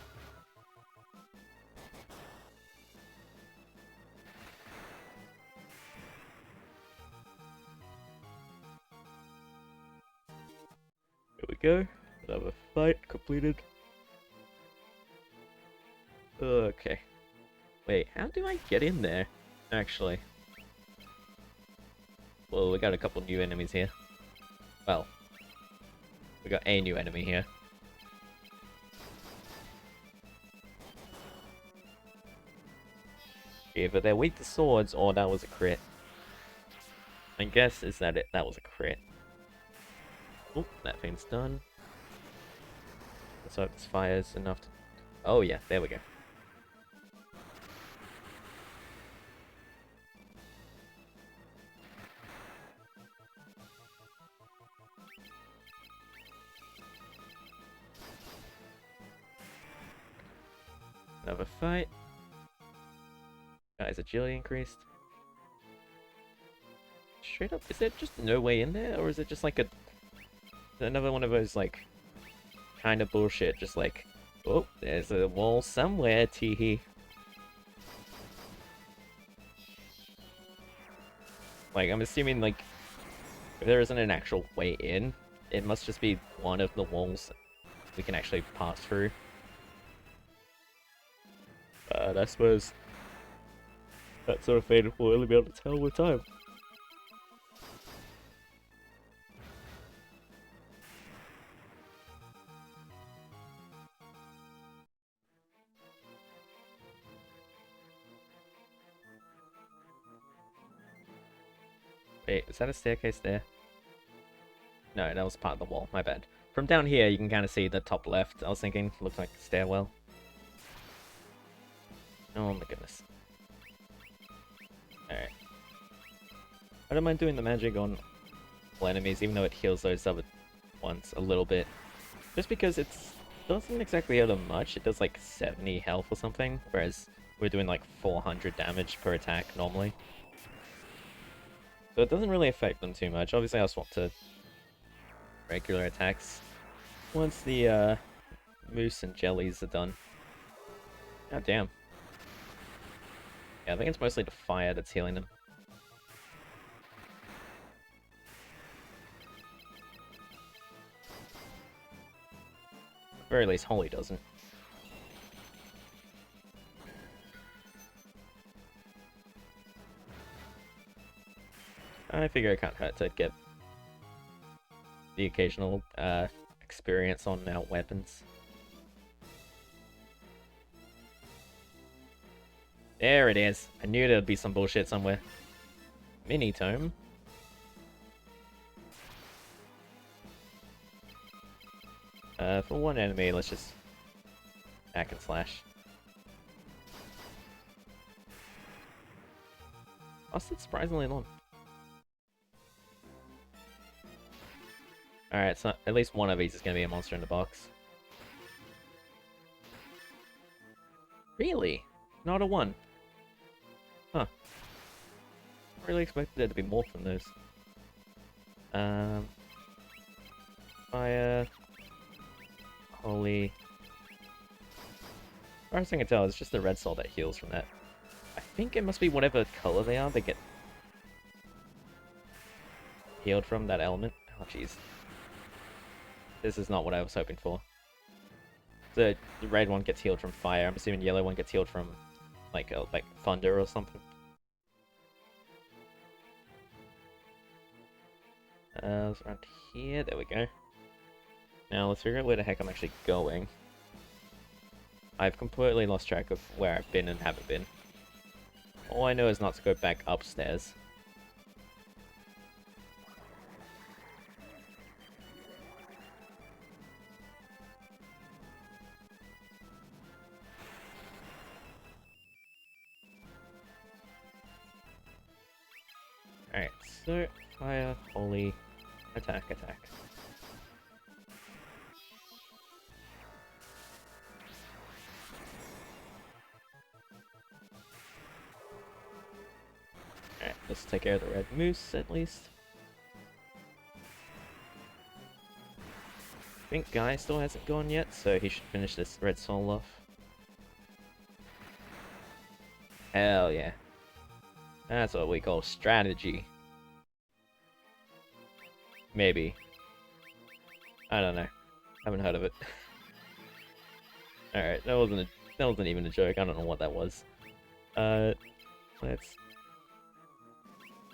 Here we go. Another fight completed. Okay. Wait, how do I get in there? Actually. Well, we got a couple new enemies here. Well, we got a new enemy here. Either they're weak to swords, or that was a crit. My guess is that that was a crit. Oh, that thing's done. Let's hope this fire's enough to... Oh yeah, there we go. Another fight. Guy's agility increased. Straight up, is there just no way in there? Or is it just like another one of those, like, kind of bullshit, just like, oh, there's a wall somewhere, teehee. Like, I'm assuming, like, if there isn't an actual way in, it must just be one of the walls we can actually pass through. But I suppose that sort of fate we'll only be able to tell with time. Wait, is that a staircase there? No, that was part of the wall, my bad. From down here, you can kind of see the top left. I was thinking, looks like a stairwell. Oh my goodness. Alright. I don't mind doing the magic on all enemies, even though it heals those other ones a little bit. Just because it's doesn't exactly heal them much. It does like 70 health or something, whereas we're doing like 400 damage per attack normally. So it doesn't really affect them too much. Obviously, I'll swap to regular attacks once the moose and jellies are done. God damn. Yeah, I think it's mostly the fire that's healing them. At the very least, Holy doesn't. I figure it can't hurt to get the occasional experience on our weapons. There it is. I knew there'd be some bullshit somewhere. Mini tome. For one enemy, let's just hack and slash. Lasted surprisingly long. Alright, so at least one of these is gonna be a monster in the box. Really? Not a one? Huh. I really expected there to be more from those. Fire. Holy. As far as I can tell, it's just the red soul that heals from that. I think it must be whatever color they are, they get healed from that element. Oh, jeez. This is not what I was hoping for. The red one gets healed from fire. I'm assuming the yellow one gets healed from, like thunder or something. It's around here. There we go. Now let's figure out where the heck I'm actually going. I've completely lost track of where I've been and haven't been. All I know is not to go back upstairs. Alright, so fire, holy, attack, attack. Alright, let's take care of the red moose at least. I think Guy still hasn't gone yet, so he should finish this red soul off. Hell yeah. That's what we call strategy. Maybe. I don't know. Haven't heard of it. Alright, that wasn't even a joke. I don't know what that was. Let's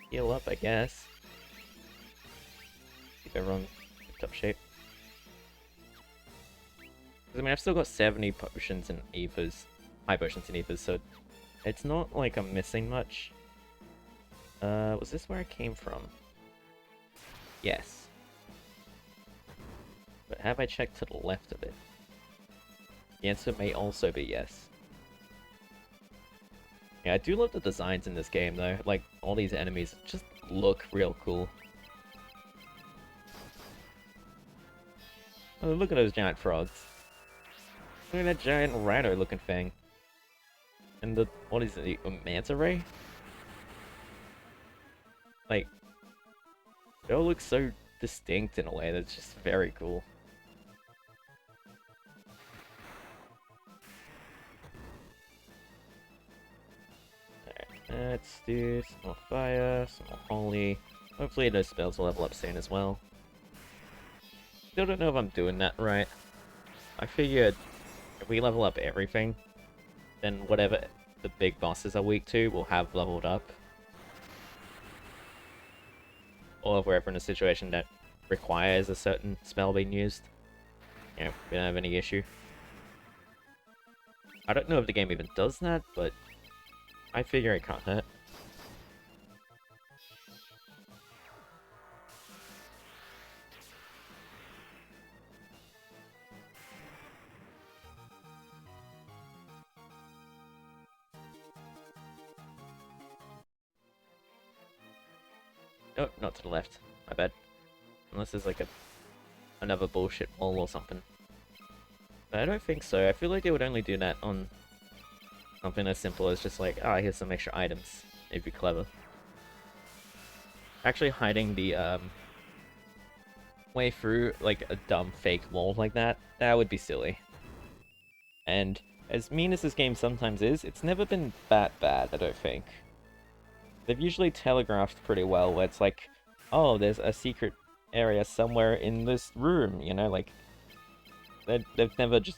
heal up, I guess. Keep everyone in top shape. I mean, I've still got 70 potions and ethers, high potions and ethers, so it's not like I'm missing much. Was this where I came from? Yes. But have I checked to the left of it? The answer may also be yes. Yeah, I do love the designs in this game, though. Like, all these enemies just look real cool. Oh, look at those giant frogs. Look at that giant rhino-looking thing. And the... what is it? A manta ray? Like... they all look so distinct in a way that's just very cool. Alright, let's do some more fire, some more holy. Hopefully those spells will level up soon as well. Still don't know if I'm doing that right. I figured if we level up everything, then whatever the big bosses are weak to will have leveled up. Or if we're ever in a situation that requires a certain spell being used, you know, we don't have any issue. I don't know if the game even does that, but I figure it can't hurt. Oh, not to the left. My bad. Unless there's like another bullshit wall or something. I don't think so. I feel like they would only do that on something as simple as just like, ah, here's some extra items. It'd be clever. Actually hiding the way through like a dumb fake wall like that would be silly. And as mean as this game sometimes is, it's never been that bad, I don't think. They've usually telegraphed pretty well, where it's like, oh, there's a secret area somewhere in this room, you know, like, they've never just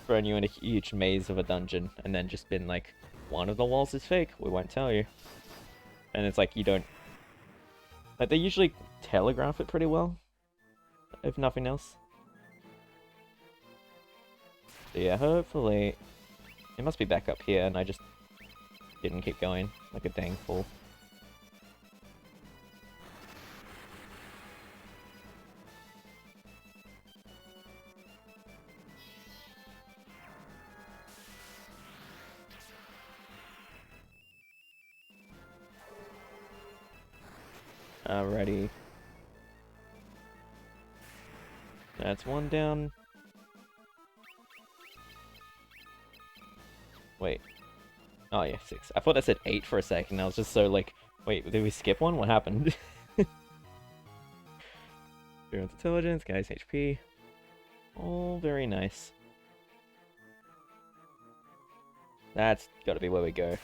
thrown you in a huge maze of a dungeon, and then just been like, one of the walls is fake, we won't tell you. And it's like, you don't... Like, they usually telegraph it pretty well, if nothing else. So yeah, hopefully... It must be back up here, and I just didn't keep going, like a dang fool. Alrighty. That's one down. Wait. Oh yeah, 6. I thought that said 8 for a second. I was just so like, wait, did we skip one? What happened? Everyone's intelligence, guy's HP. All very nice. That's gotta be where we go.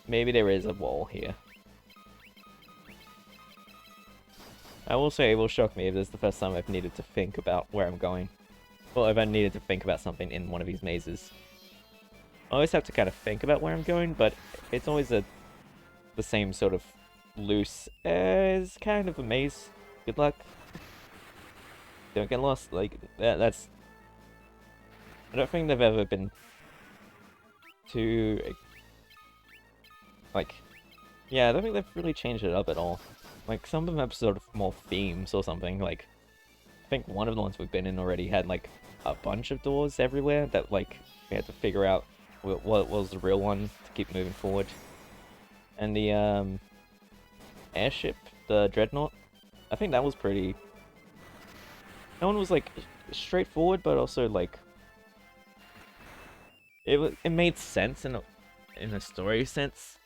Maybe there is a wall here. I will say it will shock me if this is the first time I've needed to think about where I'm going. Well, if I needed to think about something in one of these mazes. I always have to kind of think about where I'm going, but it's always the same sort of loose as kind of a maze. Good luck. Don't get lost. Like, that's... I don't think they've ever been too... Like... Yeah, I don't think they've really changed it up at all. Like, some of them have sort of more themes or something. Like, I think one of the ones we've been in already had, like, a bunch of doors everywhere that, like, we had to figure out what was the real one to keep moving forward. And the, airship, the Dreadnought, I think that was pretty... That one was, like, straightforward, but also, like... It made sense in a story sense.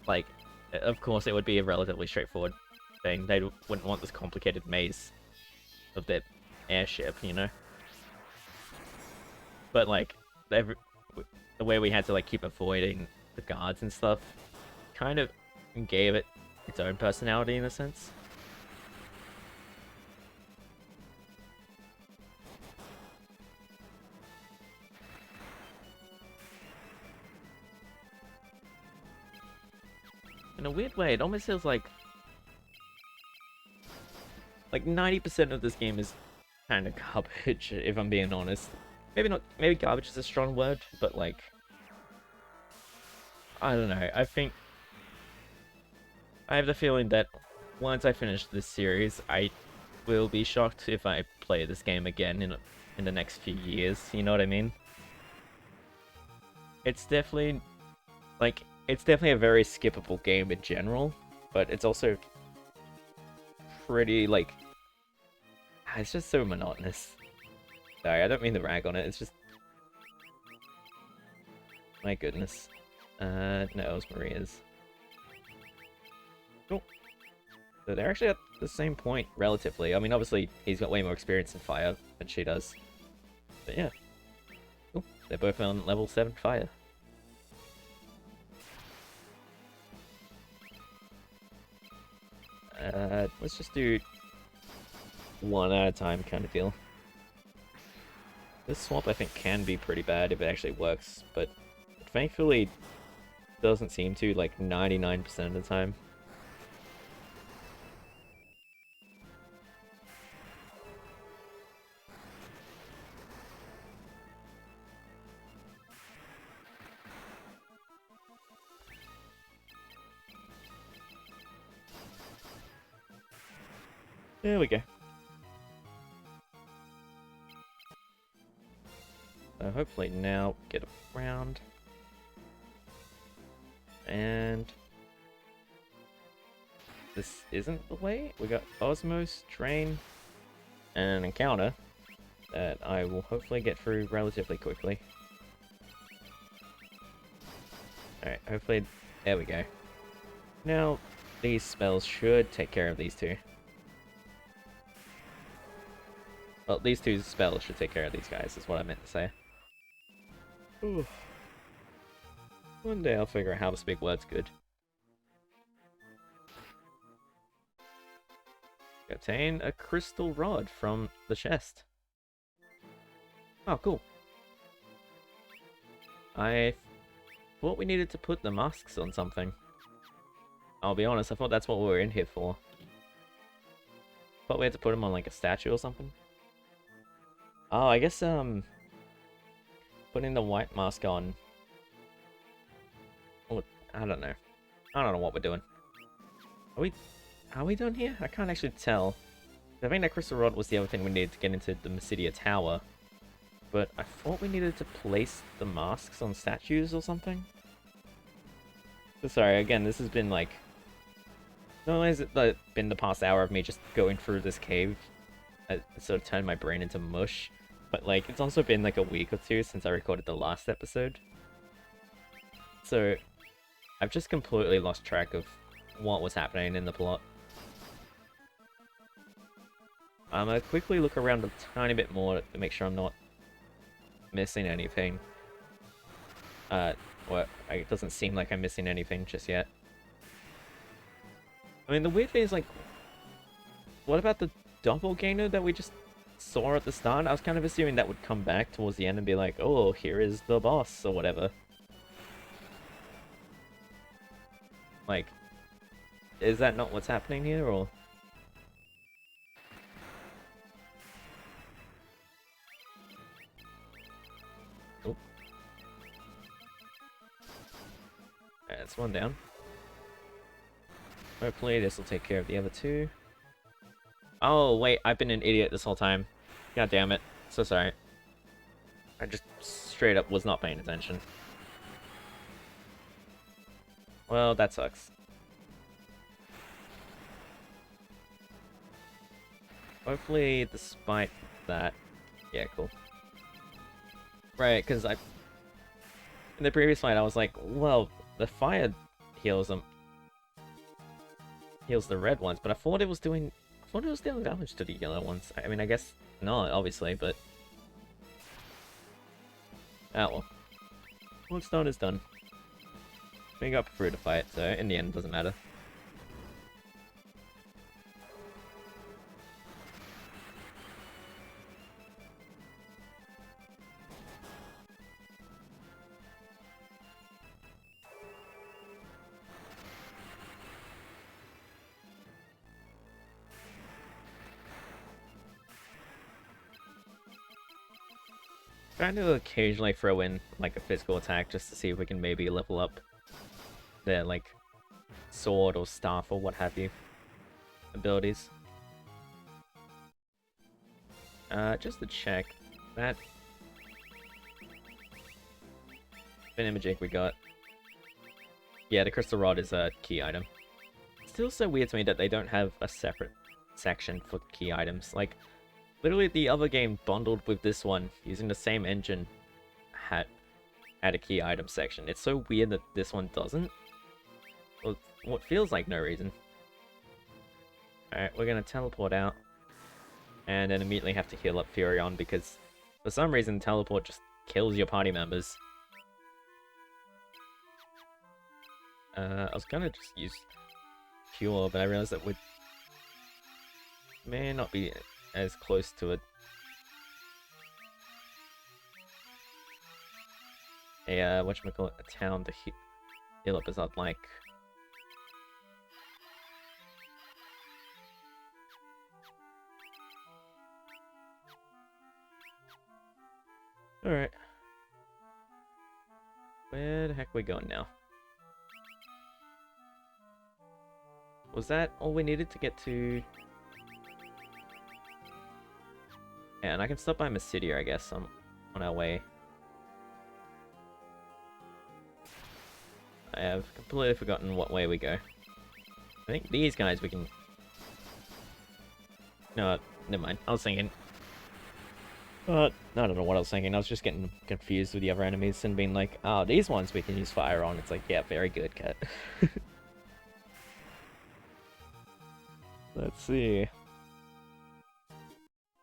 Like, of course it would be a relatively straightforward thing. They wouldn't want this complicated maze of their airship, you know? But, like, the way we had to, like, keep avoiding the guards and stuff kind of gave it its own personality in a sense. In a weird way, it almost feels like 90% of this game is kind of garbage, if I'm being honest. Maybe not, maybe garbage is a strong word, but like, I don't know, I think, I have the feeling that once I finish this series, I will be shocked if I play this game again in the next few years, you know what I mean? It's definitely, like, it's definitely a very skippable game in general, but it's also pretty, like, it's just so monotonous. Sorry, I don't mean to rag on it, it's just... My goodness. No, it was Maria's. Cool. So they're actually at the same point, relatively. I mean, obviously, he's got way more experience in fire than she does. But yeah. Cool. They're both on level 7 fire. Let's just do one at a time kind of deal. This swap, I think, can be pretty bad if it actually works, but thankfully, doesn't seem to, like, 99% of the time. There we go. So hopefully now get around. And this isn't the way. We got Osmos, Drain. and an encounter that I will hopefully get through relatively quickly. Alright, hopefully... There we go. Now, these spells should take care of these two. Well, these two spells should take care of these guys, is what I meant to say. Ooh. One day I'll figure out how to speak words good. Obtain a crystal rod from the chest. Oh, cool. I thought we needed to put the masks on something. I'll be honest, I thought that's what we were in here for. Thought we had to put them on like a statue or something. Oh, I guess putting the white mask on. Oh, I don't know. I don't know what we're doing. Are we done here? I can't actually tell. I think that crystal rod was the other thing we needed to get into the Mysidia tower. But I thought we needed to place the masks on statues or something. So sorry, again, this has been like... Not only has it been the past hour of me just going through this cave, I sort of turned my brain into mush, but like, it's also been like a week or two since I recorded the last episode. So, I've just completely lost track of what was happening in the plot. I'm gonna quickly look around a tiny bit more to make sure I'm not missing anything. Well, it doesn't seem like I'm missing anything just yet. I mean, the weird thing is, like, what about the doppelganger that we just saw at the start? I was kind of assuming that would come back towards the end and be like, oh, here is the boss, or whatever. Like, is that not what's happening here, or...? Oh. That's one down. Hopefully this will take care of the other two. Oh, wait, I've been an idiot this whole time. God damn it. So sorry. I just straight up was not paying attention. Well, that sucks. Hopefully, despite that... Yeah, cool. Right, because in the previous fight, I was like, well, the fire heals them. Heals the red ones, but I thought it was dealing damage to the yellow ones. I mean, I guess not, obviously, but... Ah, well. What's done is done. We got through the fight, so in the end, it doesn't matter. Trying to occasionally throw in like a physical attack just to see if we can maybe level up their like sword or staff or what have you abilities. Just to check that fin imaging we got. Yeah, the crystal rod is a key item. It's still so weird to me that they don't have a separate section for key items. Like, literally the other game bundled with this one, using the same engine, had a key item section. It's so weird that this one doesn't. Well, what feels like no reason. Alright, we're gonna teleport out. And then immediately have to heal up Furion because for some reason teleport just kills your party members. I was gonna just use Cure, but I realized that would may not be as close to it. Whatchamacallit, a town to heal up as I'd like. Alright. Where the heck are we going now? Was that all we needed to get to... Yeah, and I can stop by Mysidia, I guess, on our way. I have completely forgotten what way we go. I think these guys we can... No, never mind. I was thinking... I don't know what I was thinking. I was just getting confused with the other enemies and being like, oh, these ones we can use fire on. It's like, yeah, very good, Cat. Let's see.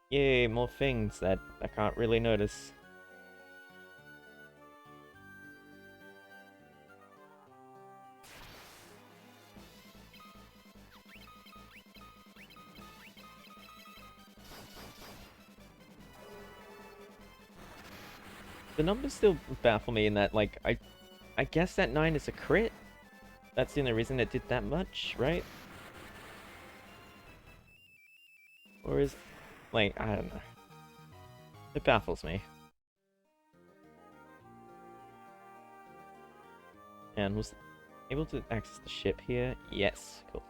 Yay, more things that I can't really notice. The numbers still baffle me in that, like, I guess that 9 is a crit? That's the only reason it did that much, right? Or is... like, I don't know. It baffles me. And was able to access the ship here? Yes, cool.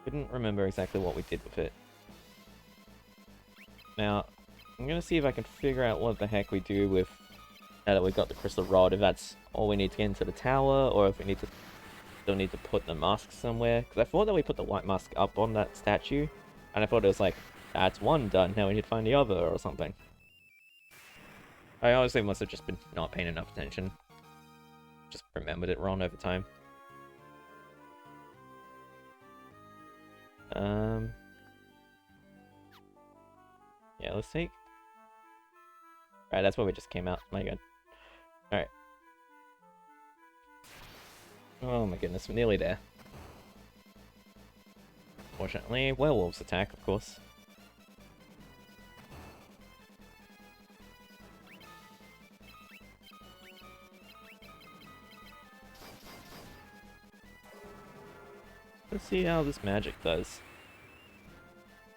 Couldn't remember exactly what we did with it. Now, I'm gonna see if I can figure out what the heck we do with now that we've got the crystal rod, if that's all we need to get into the tower, or if we need to still need to put the mask somewhere. Because I thought that we put the white mask up on that statue, and I thought it was like, that's one done, now we need to find the other, or something. I honestly must have just been not paying enough attention. Just remembered it wrong over time. Yeah, let's take... Right, that's where we just came out. My god. Alright. Oh my goodness, we're nearly there. Fortunately, werewolves attack, of course. Let's see how this magic does.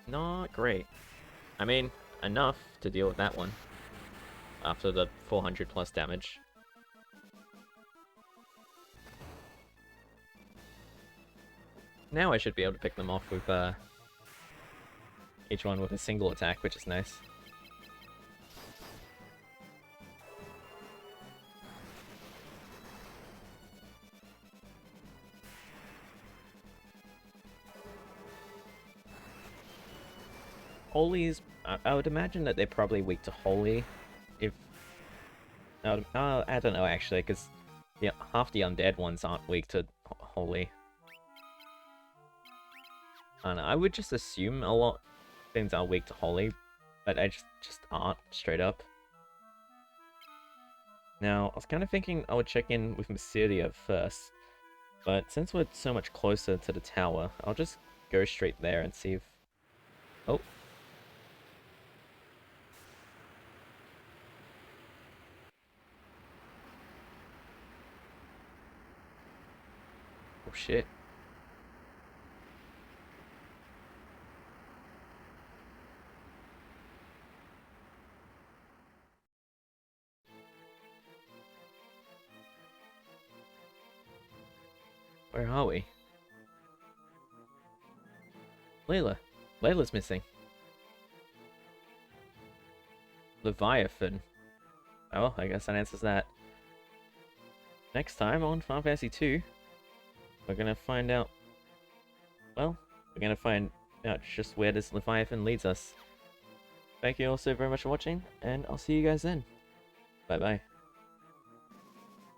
Not great. I mean, enough to deal with that one. After the 400 plus damage. Now I should be able to pick them off with each one with a single attack, which is nice. Holy's... I would imagine that they're probably weak to Holy. If... I don't know, actually, because yeah, half the undead ones aren't weak to Holy. I don't know, I would just assume a lot of things are weak to Holy, but I just aren't, straight up. Now, I was kind of thinking I would check in with Mysidia first, but since we're so much closer to the tower, I'll just go straight there and see if... Oh. Oh shit. Where are we? Layla. Layla's missing. Leviathan. Oh, I guess that answers that. Next time on Final Fantasy 2, we're gonna find out... Well, we're gonna find out just where this Leviathan leads us. Thank you all so very much for watching, and I'll see you guys then. Bye-bye.